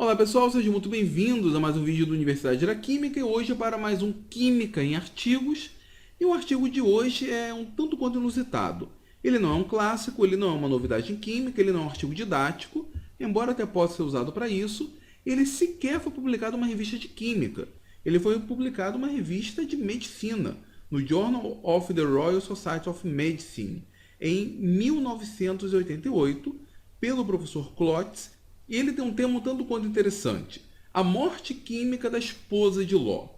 Olá pessoal, sejam muito bem-vindos a mais um vídeo do Universidade da Química e hoje é para mais um Química em Artigos. E o artigo de hoje é um tanto quanto inusitado. Ele não é um clássico, ele não é uma novidade em química, ele não é um artigo didático, embora até possa ser usado para isso, ele sequer foi publicado em uma revista de química. Ele foi publicado em uma revista de medicina, no Journal of the Royal Society of Medicine, em 1988, pelo professor Klotz. E ele tem um tema um tanto quanto interessante: a morte química da esposa de Ló.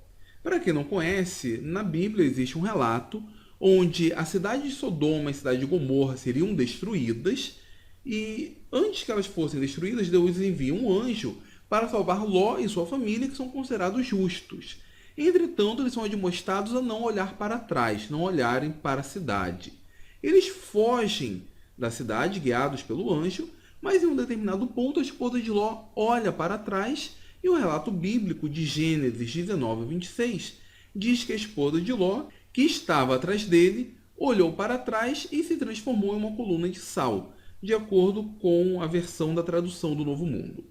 Para quem não conhece, na Bíblia existe um relato onde a cidade de Sodoma e a cidade de Gomorra seriam destruídas, e antes que elas fossem destruídas, Deus envia um anjo para salvar Ló e sua família, que são considerados justos. Entretanto, eles são admoestados a não olhar para trás, não olharem para a cidade. Eles fogem da cidade, guiados pelo anjo, mas em um determinado ponto a esposa de Ló olha para trás e o relato bíblico de Gênesis 19:26 diz que a esposa de Ló, que estava atrás dele, olhou para trás e se transformou em uma coluna de sal, de acordo com a versão da tradução do Novo Mundo.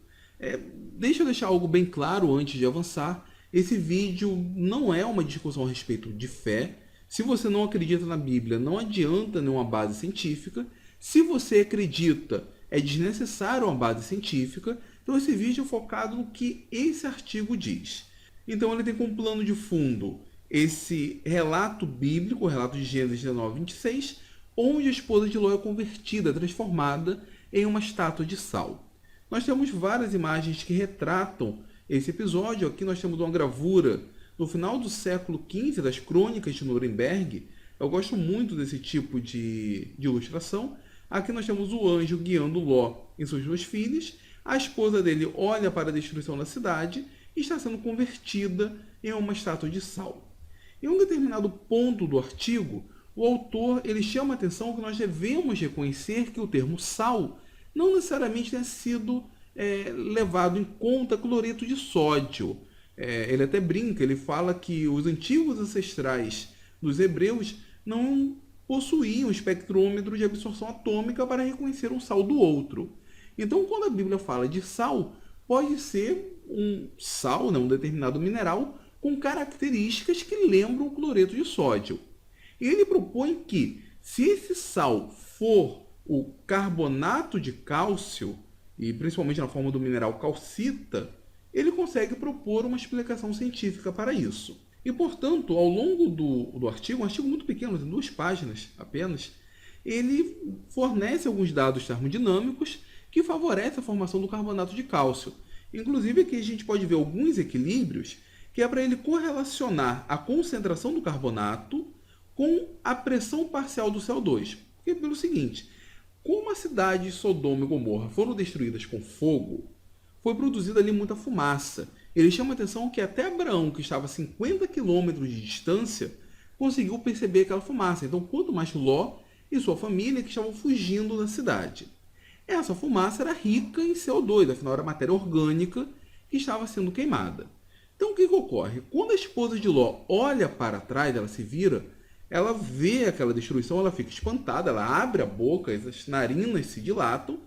Deixa eu deixar algo bem claro antes de avançar: esse vídeo não é uma discussão a respeito de fé. Se você não acredita na Bíblia, não adianta nenhuma base científica. Se você acredita, é desnecessário uma base científica. Então esse vídeo é focado no que esse artigo diz. Então ele tem como plano de fundo esse relato bíblico, o relato de Gênesis 19:26, onde a esposa de Ló é convertida, transformada em uma estátua de sal. Nós temos várias imagens que retratam esse episódio. Aqui nós temos uma gravura no final do século XV das Crônicas de Nuremberg. Eu gosto muito desse tipo de ilustração. Aqui nós temos o anjo guiando Ló e suas duas filhas. A esposa dele olha para a destruição da cidade e está sendo convertida em uma estátua de sal. Em um determinado ponto do artigo, o autor ele chama a atenção que nós devemos reconhecer que o termo sal não necessariamente tenha sido levado em conta cloreto de sódio. Ele até brinca, ele fala que os antigos ancestrais dos hebreus não possuíam um espectrômetro de absorção atômica para reconhecer um sal do outro. Então, quando a Bíblia fala de sal, pode ser um sal, um determinado mineral, com características que lembram o cloreto de sódio. E ele propõe que, se esse sal for o carbonato de cálcio, e principalmente na forma do mineral calcita, ele consegue propor uma explicação científica para isso. E, portanto, ao longo do artigo, um artigo muito pequeno, tem 2 páginas apenas, ele fornece alguns dados termodinâmicos que favorecem a formação do carbonato de cálcio. Inclusive, aqui a gente pode ver alguns equilíbrios que é para ele correlacionar a concentração do carbonato com a pressão parcial do CO2. Porque, pelo seguinte, como a cidade de Sodoma e Gomorra foram destruídas com fogo, foi produzida ali muita fumaça. Ele chama a atenção que até Abraão, que estava a 50 quilômetros de distância, conseguiu perceber aquela fumaça. Então, quanto mais Ló e sua família que estavam fugindo da cidade. Essa fumaça era rica em CO2, afinal era matéria orgânica que estava sendo queimada. Então, o que ocorre? Quando a esposa de Ló olha para trás, ela se vira, ela vê aquela destruição, ela fica espantada, ela abre a boca, as narinas se dilatam,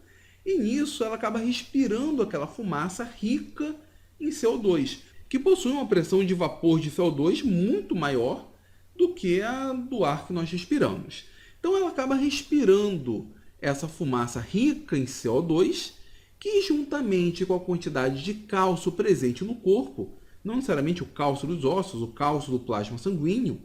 e nisso ela acaba respirando aquela fumaça rica em CO2, que possui uma pressão de vapor de CO2 muito maior do que a do ar que nós respiramos. Então ela acaba respirando essa fumaça rica em CO2, que juntamente com a quantidade de cálcio presente no corpo, não necessariamente o cálcio dos ossos, o cálcio do plasma sanguíneo,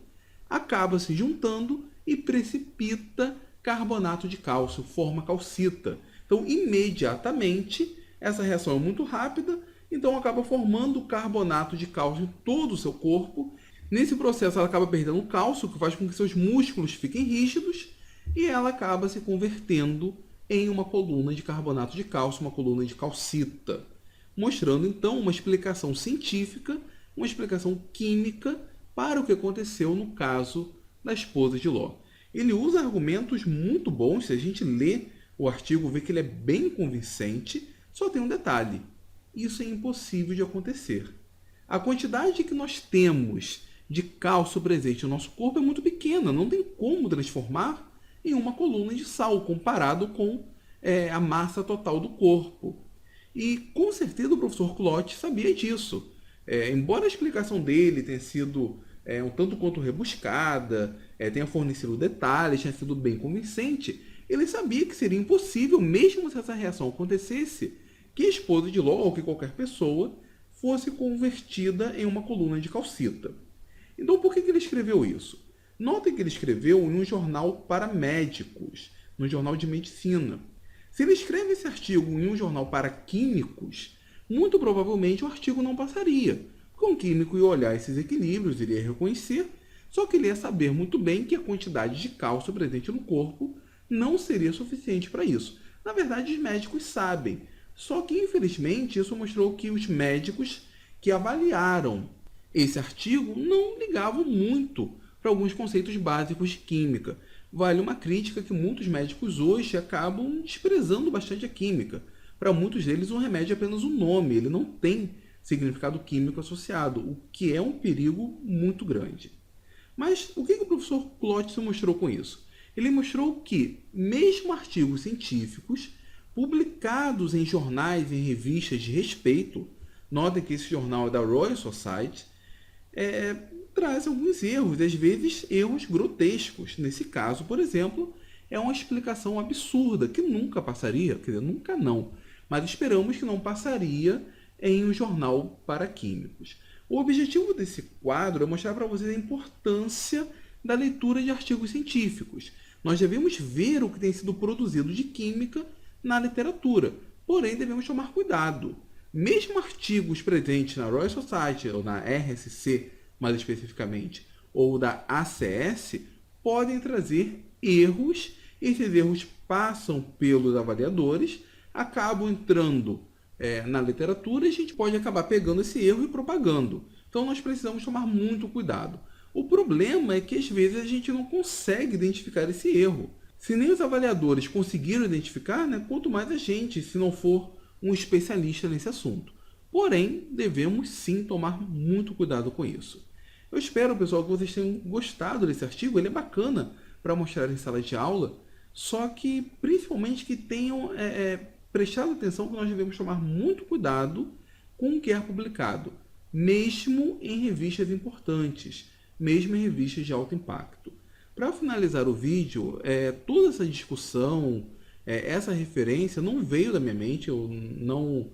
acaba se juntando e precipita carbonato de cálcio, forma calcita. Então, imediatamente, essa reação é muito rápida, então acaba formando carbonato de cálcio em todo o seu corpo. Nesse processo, ela acaba perdendo cálcio, que faz com que seus músculos fiquem rígidos, e ela acaba se convertendo em uma coluna de carbonato de cálcio, uma coluna de calcita, mostrando então uma explicação científica, uma explicação química para o que aconteceu no caso da esposa de Ló. Ele usa argumentos muito bons. Se a gente lê o artigo, vê que ele é bem convincente, só tem um detalhe: isso é impossível de acontecer. A quantidade que nós temos de cálcio presente no nosso corpo é muito pequena, não tem como transformar em uma coluna de sal comparado com a massa total do corpo. E com certeza o professor Clote sabia disso. Embora a explicação dele tenha sido um tanto quanto rebuscada, tenha fornecido detalhes, tenha sido bem convincente, ele sabia que seria impossível, mesmo se essa reação acontecesse, que a esposa de Ló, ou que qualquer pessoa, fosse convertida em uma coluna de calcita. Então por que ele escreveu isso? Notem que ele escreveu em um jornal para médicos, no jornal de medicina. Se ele escreve esse artigo em um jornal para químicos, muito provavelmente o artigo não passaria, porque um químico ia olhar esses equilíbrios, iria reconhecer, só que ele ia saber muito bem que a quantidade de cálcio presente no corpo não seria suficiente para isso. Na verdade, os médicos sabem, só que infelizmente isso mostrou que os médicos que avaliaram esse artigo não ligavam muito para alguns conceitos básicos de química. Vale uma crítica que muitos médicos hoje acabam desprezando bastante a química. Para muitos deles, um remédio é apenas um nome, ele não tem significado químico associado, o que é um perigo muito grande. Mas o que o professor Clote mostrou com isso? Ele mostrou que, mesmo artigos científicos publicados em jornais e em revistas de respeito, notem que esse jornal é da Royal Society, traz alguns erros, às vezes erros grotescos. Nesse caso, por exemplo, é uma explicação absurda que nunca passaria, quer dizer, nunca não, mas esperamos que não passaria em um jornal para químicos. O objetivo desse quadro é mostrar para vocês a importância da leitura de artigos científicos. Nós devemos ver o que tem sido produzido de química na literatura, porém devemos tomar cuidado. Mesmo artigos presentes na Royal Society ou na RSC, mais especificamente, ou da ACS, podem trazer erros. Esses erros passam pelos avaliadores, acabam entrando na literatura e a gente pode acabar pegando esse erro e propagando. Então nós precisamos tomar muito cuidado. O problema é que às vezes a gente não consegue identificar esse erro. Se nem os avaliadores conseguiram identificar, quanto mais a gente, se não for um especialista nesse assunto. Porém, devemos sim tomar muito cuidado com isso. Eu espero, pessoal, que vocês tenham gostado desse artigo. Ele é bacana para mostrar em sala de aula, só que principalmente que tenham prestado atenção que nós devemos tomar muito cuidado com o que é publicado, mesmo em revistas importantes, mesmo em revistas de alto impacto. Para finalizar o vídeo, toda essa discussão, essa referência não veio da minha mente, eu não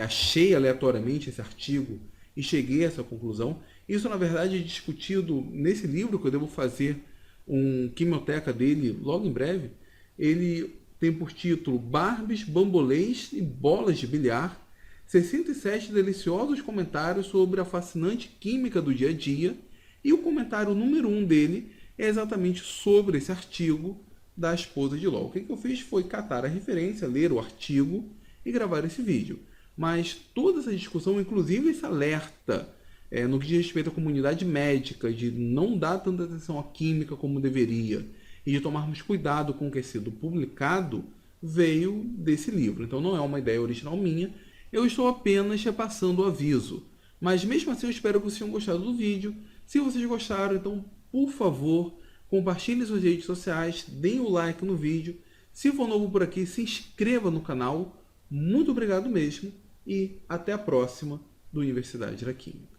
achei aleatoriamente esse artigo e cheguei a essa conclusão. Isso, na verdade, é discutido nesse livro, que eu devo fazer uma quimioteca dele logo em breve. Ele tem por título Barbies, Bambolês e Bolas de Bilhar, 67 deliciosos comentários sobre a fascinante química do dia a dia, e o comentário número 1 dele é exatamente sobre esse artigo da esposa de Ló. O que eu fiz foi catar a referência, ler o artigo e gravar esse vídeo. Mas toda essa discussão, inclusive esse alerta no que diz respeito à comunidade médica, de não dar tanta atenção à química como deveria e de tomarmos cuidado com o que é sido publicado, veio desse livro. Então não é uma ideia original minha, eu estou apenas repassando o aviso. Mas mesmo assim eu espero que vocês tenham gostado do vídeo. Se vocês gostaram, então por favor, compartilhem suas redes sociais, deem o like no vídeo. Se for novo por aqui, se inscreva no canal. Muito obrigado mesmo e até a próxima do Universidade da Química.